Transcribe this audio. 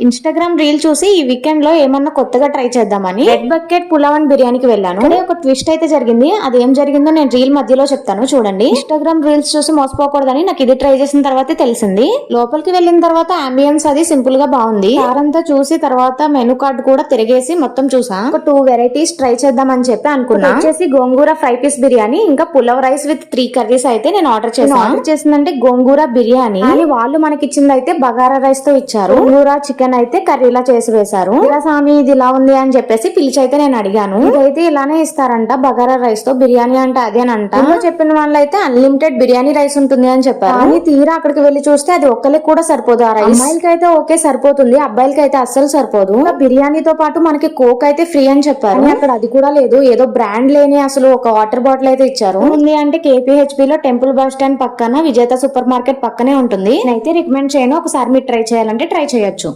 Instagram reel చూసి ఈ weekend లో ఏమన్నా కొత్తగా ట్రై చేద్దామని రెడ్ బకెట్ పులావ్ అండ్ బిర్యానీకి వెళ్ళాను. ఒక ట్విస్ట్ అయితే జరిగింది. అది ఏం జరిగిందో నేను రీల్ మధ్యలో చెప్తాను చూడండి. ఇన్స్టాగ్రామ్ రీల్స్ చూసి మోసపోకూడదని నాకు ఇది ట్రై చేసిన తర్వాత తెలిసింది. లోపలికి వెళ్ళిన తర్వాత అంబియన్స్ అది సింపుల్ గా బాగుంది. కారంతా చూసి తర్వాత మెనూ కార్డ్ కూడా తిరిగేసి మొత్తం చూసా. ఒక 2 వెరైటీస్ ట్రై చేద్దామని చెప్పి అనుకున్నా. వచ్చేసి గోంగూర ఫ్రై పీస్ బిర్యానీ, ఇంకా పులావ్ రైస్ విత్ 3 కర్రీస్ అయితే నేను ఆర్డర్ చేశాను. ఆర్డర్ చేసిందంటే గోంగూర బిర్యానీ అని వాళ్ళు మనకి ఇచ్చింది అయితే బగారా రైస్ తో ఇచ్చారు. గోంగూర చికెన్ అయితే కర్రీలా చేసి వేశారు. ఇలా సామి ఇది ఇలా ఉంది అని చెప్పేసి పిలిచి అయితే నేను అడిగాను. ఇదైతే ఇలానే ఇస్తారంట బగారా రైస్ తో, బిర్యానీ అంటే అదేనంట. చెప్పిన వాళ్ళు అయితే అన్లిమిటెడ్ బిర్యానీ రైస్ ఉంటుంది అని చెప్పారు. కానీ తీరా అక్కడికి వెళ్లి చూస్తే అది ఒక్కరికి కూడా సరిపోదు ఆ రైస్. అమ్మాయిలకి అయితే ఓకే సరిపోతుంది, అబ్బాయిలకి అయితే అస్సలు సరిపోదు. బిర్యానీతో పాటు మనకి కోక్ అయితే ఫ్రీ అని చెప్పారు. అక్కడ అది కూడా లేదు, ఏదో బ్రాండ్ లేని అసలు ఒక వాటర్ బాటిల్ అయితే ఇచ్చారు. ఉంది అంటే KPHP లో టెంపుల్ బస్ స్టాండ్ పక్కన విజేత సూపర్ మార్కెట్ పక్కనే ఉంటుంది. నేనైతే రికమెండ్ చేయను, ఒకసారి మీరు ట్రై చేయాలంటే ట్రై చేయొచ్చు.